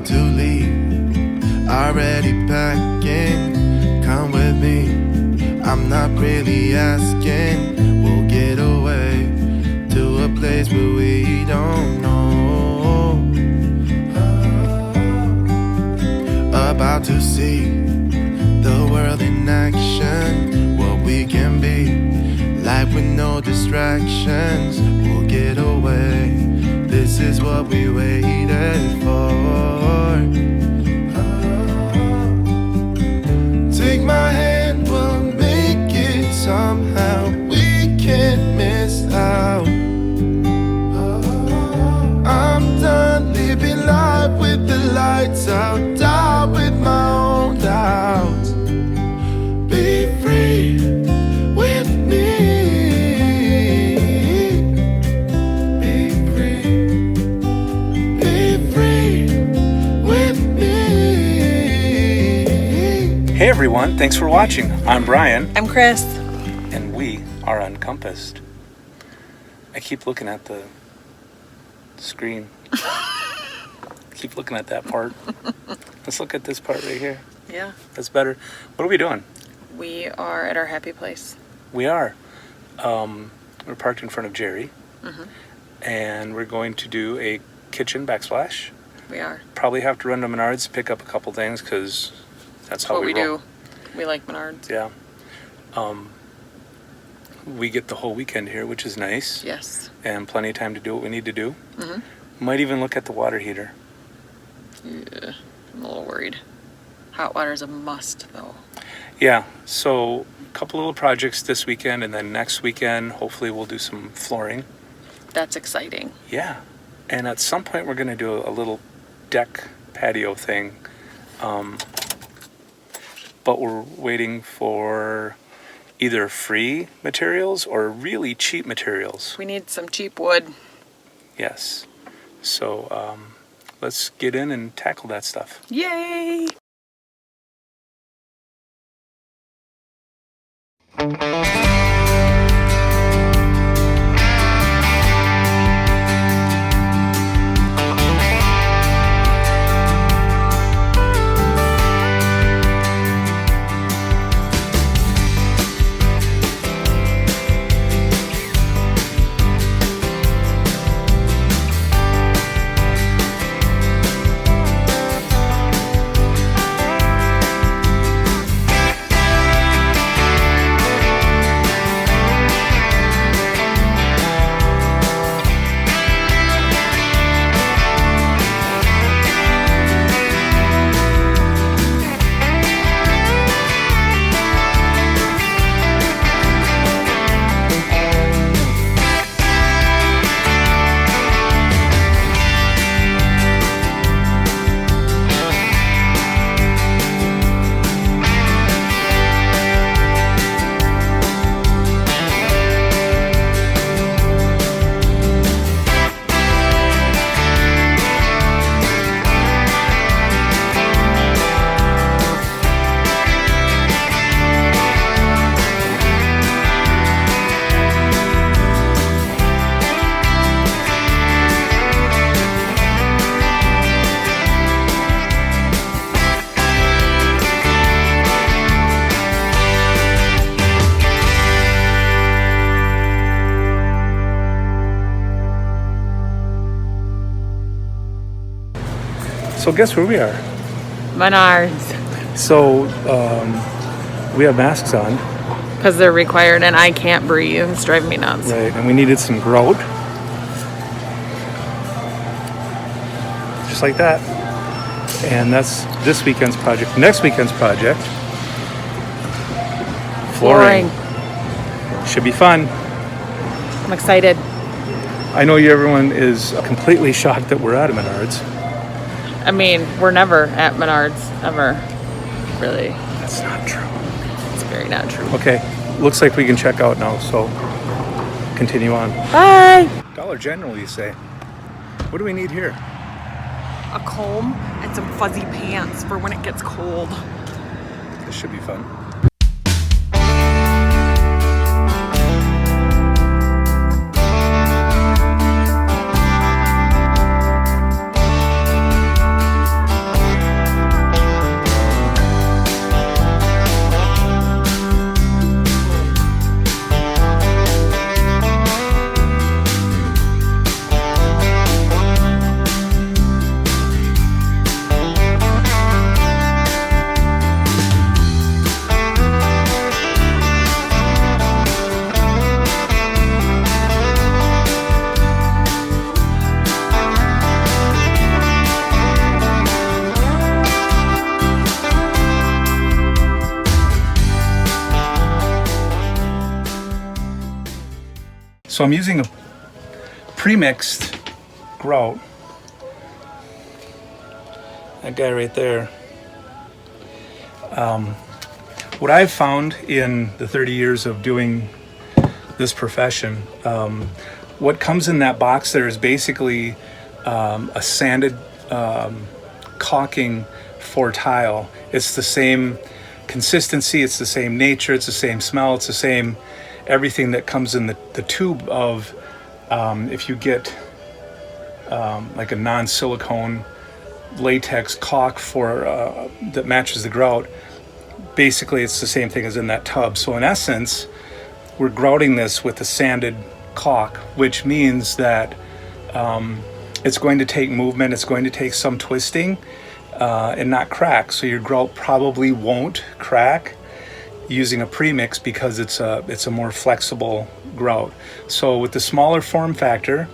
to leave, already packing. Come with me, I'm not really asking. We'll get away to a place where we don't know. About to see the world in action, what we can be, life with no distractions. We'll get away, this is what we waited for. Take my hand, we'll make it somehow. We can't miss out. I'm done living life with the lights out, die with my own doubts. Be free with me. Be free. Be free with me. Hey everyone, thanks for watching. I'm Brian. I'm Chris. And we are Uncompassed. I keep looking at the screen. Keep looking at that part. Let's look at this part right here. Yeah. That's better. What are we doing? We are at our happy place. We are. We're parked in front of Jerry. And we're going to do a kitchen backsplash. We are. Probably have to run to Menards to pick up a couple things because that's how what we roll. do. We like Menards. Yeah. We get the whole weekend here, which is nice. Yes. And plenty of time to do what we need to do. Might even look at the water heater. Yeah, I'm a little worried. Hot water is a must, though. Yeah, so a couple little projects this weekend, and then next weekend, hopefully we'll do some flooring. That's exciting. Yeah, and at some point we're going to do a little deck patio thing. But we're waiting for either free materials or really cheap materials. We need some cheap wood. Yes. So let's get in and tackle that stuff. Yay! So guess where we are? Menards. So we have masks on. Because they're required and I can't breathe. It's driving me nuts. Right, and we needed some grout. Just like that. And that's this weekend's project. Next weekend's project, flooring. Should be fun. I'm excited. I know everyone is completely shocked that we're at Menards. I mean, we're never at Menards, ever. Really. That's not true. It's very not true. Okay, looks like we can check out now, so continue on. Bye! Dollar General, you say? What do we need here? A comb and some fuzzy pants for when it gets cold. This should be fun. So I'm using a pre-mixed grout. That guy right there. What I've found in the 30 years of doing this profession, what comes in that box there is basically a sanded caulking for tile. It's the same consistency, it's the same nature, it's the same smell, it's the same everything that comes in the tube of if you get like a non-silicone latex caulk for that matches the grout. Basically it's the same thing as in that tub. So in essence, we're grouting this with a sanded caulk, which means that it's going to take movement, it's going to take some twisting and not crack. So your grout probably won't crack using a premix because it's a more flexible grout. So with the smaller form factor,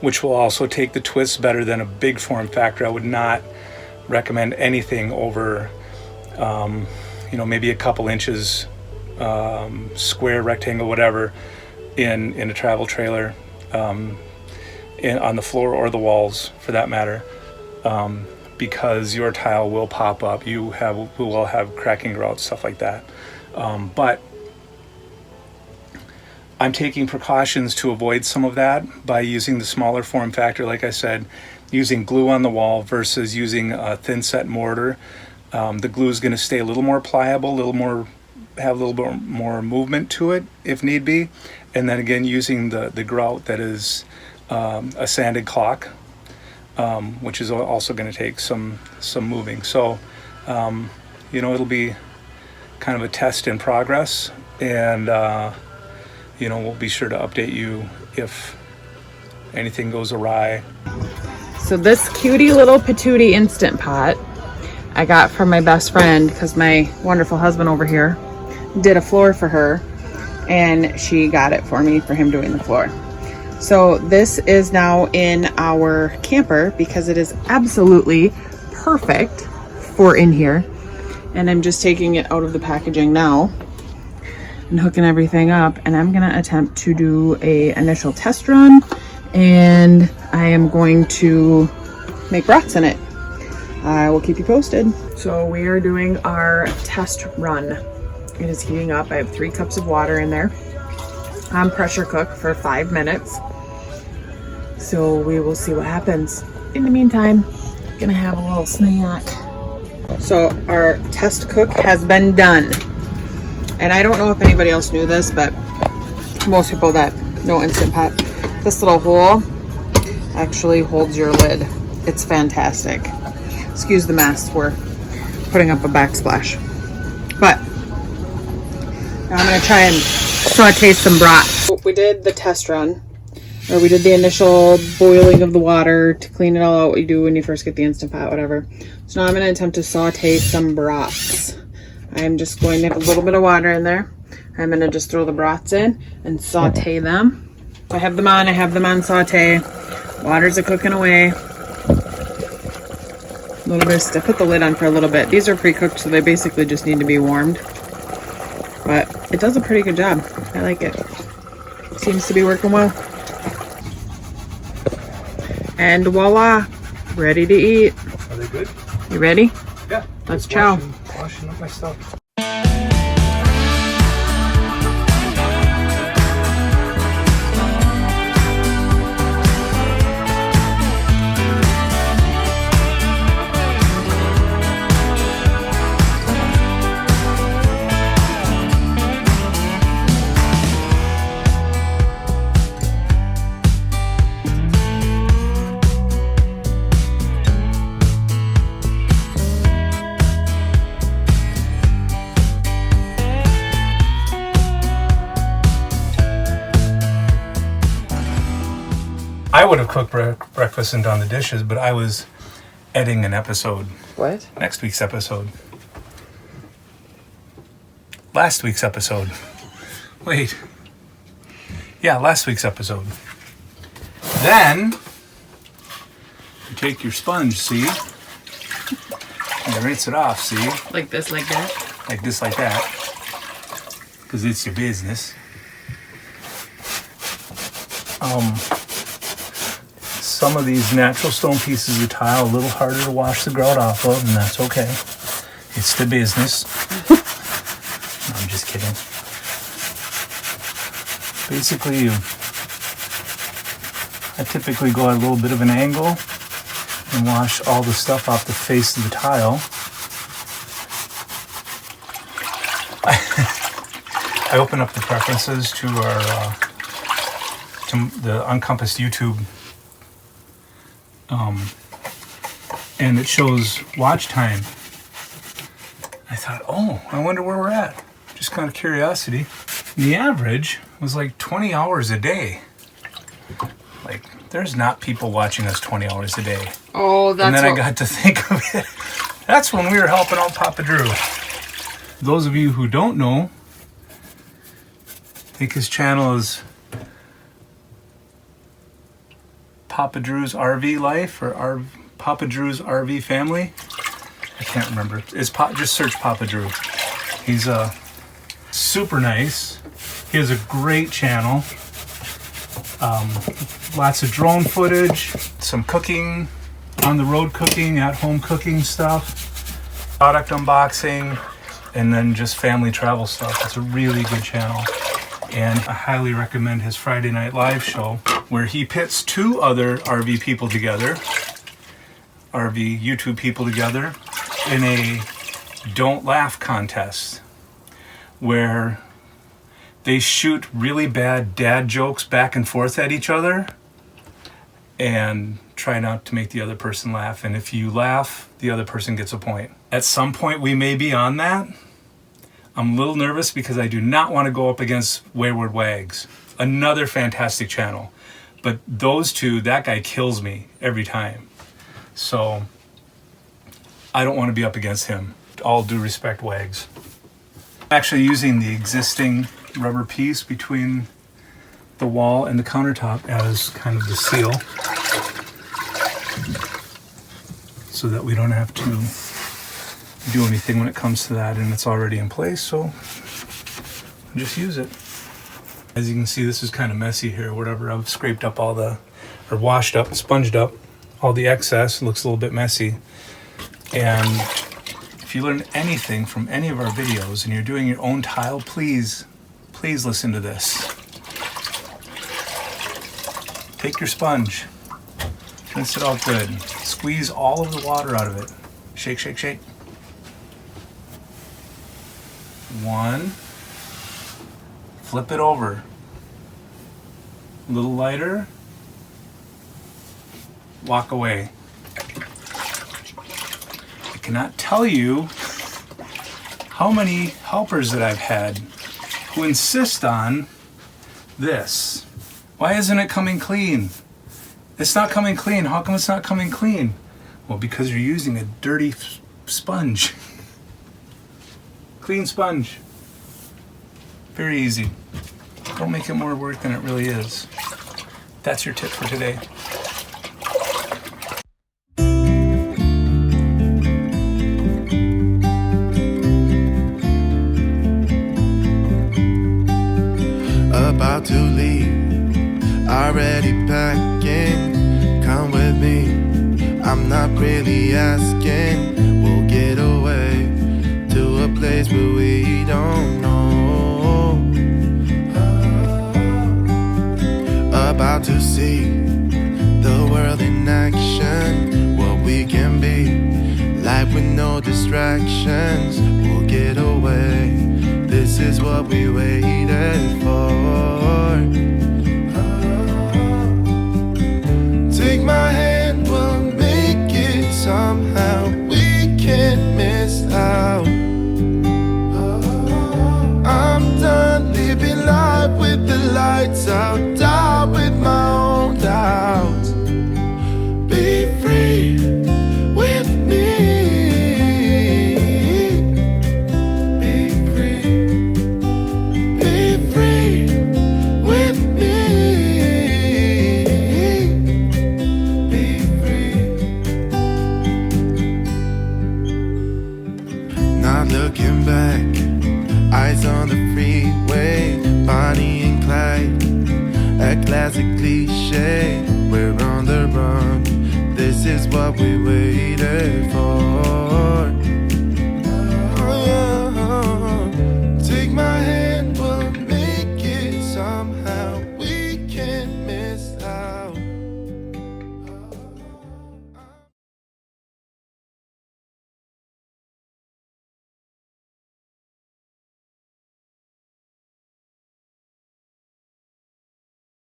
which will also take the twists better than a big form factor, I would not recommend anything over maybe a couple inches square, rectangle, whatever in a travel trailer, on the floor or the walls for that matter, because your tile will pop up. You will have cracking grout, stuff like that. But I'm taking precautions to avoid some of that by using the smaller form factor, like I said, using glue on the wall versus using a thin set mortar. The glue is going to stay a little more pliable, have a little bit more movement to it if need be. And then again, using the grout that is a sanded caulk, which is also going to take some moving. So, it'll be kind of a test in progress, and we'll be sure to update you if anything goes awry. So this cutie little patootie Instant Pot I got from my best friend because my wonderful husband over here did a floor for her, and she got it for me for him doing the floor. So this is now in our camper because it is absolutely perfect for in here. And I'm just taking it out of the packaging now and hooking everything up, and I'm gonna attempt to do a initial test run, and I am going to make brats in it. I will keep you posted. So we are doing our test run. It is heating up. I have 3 cups of water in there. I'm pressure cook for 5 minutes. So we will see what happens. In the meantime, gonna have a little snack. So our test cook has been done. And I don't know if anybody else knew this, but most people that know Instant Pot, this little hole actually holds your lid. It's fantastic. Excuse the mess, we're putting up a backsplash. But now I'm gonna try and saute some brats. We did the test run, or we did the initial boiling of the water to clean it all out, what you do when you first get the Instant Pot, whatever. So now I'm gonna attempt to saute some brats. I'm just going to have a little bit of water in there. I'm gonna just throw the brats in and saute them. I have them on saute. Waters are cooking away. A little bit of stuff. Put the lid on for a little bit. These are pre-cooked, so they basically just need to be warmed. But it does a pretty good job. I like it. Seems to be working well. And voila, ready to eat. Are they good? You ready? Yeah. Let's chow. Washing up my stuff. I would have cooked breakfast and done the dishes, but I was editing an episode. What? Next week's episode. Last week's episode. Wait. Yeah, last week's episode. Then, you take your sponge, see? And you rinse it off, see? Like this, like that? Like this, like that. Because it's your business. Some of these natural stone pieces of tile a little harder to wash the grout off of, and that's okay. It's the business. No, I'm just kidding. Basically, I typically go at a little bit of an angle and wash all the stuff off the face of the tile. I open up the preferences to our to the Uncompassed YouTube, and it shows watch time. I thought, oh, I wonder where we're at. Just kind of curiosity. The average was like 20 hours a day. Like, there's not people watching us 20 hours a day. Oh, that's And then I got to think of it. That's when we were helping out Papa Drew. Those of you who don't know, I think his channel is Papa Drew's RV Life or Papa Drew's RV Family. I can't remember. It's just search Papa Drew. He's super nice. He has a great channel. Lots of drone footage, some cooking, on the road cooking, at home cooking stuff, product unboxing, and then just family travel stuff. It's a really good channel. And I highly recommend his Friday Night Live show, where he pits two other RV people together, RV YouTube people together, in a Don't Laugh contest, where they shoot really bad dad jokes back and forth at each other and try not to make the other person laugh. And if you laugh, the other person gets a point. At some point, we may be on that. I'm a little nervous because I do not want to go up against Wayward Wags, another fantastic channel. But those two, that guy kills me every time. So I don't want to be up against him. All due respect, Wags. I'm actually using the existing rubber piece between the wall and the countertop as kind of the seal, so that we don't have to do anything when it comes to that, and it's already in place, so just use it. As you can see, this is kind of messy here, whatever. I've scraped up all the, or washed up, sponged up all the excess. It looks a little bit messy. And if you learn anything from any of our videos and you're doing your own tile, please listen to this. Take your sponge, rinse it out good, squeeze all of the water out of it. Shake, shake, shake. One, flip it over. A little lighter, walk away. I cannot tell you how many helpers that I've had who insist on this. Why isn't it coming clean? It's not coming clean. How come it's not coming clean? Well, because you're using a dirty sponge. Clean sponge. Very easy. Don't make it more work than it really is. That's your tip for today. About to leave, already packing. Come with me, I'm not really asking. We'll get away to a place where we don't know. About to see the world in action, what we can be, life with no distractions. We'll get away, this is what we waited for. Take my hand, we'll make it somehow. We can't miss out. I'm done living life with the lights out, die with my own doubts. Be free with me. Be free. Be free. as a cliche. We're on the run. This is what we waited for.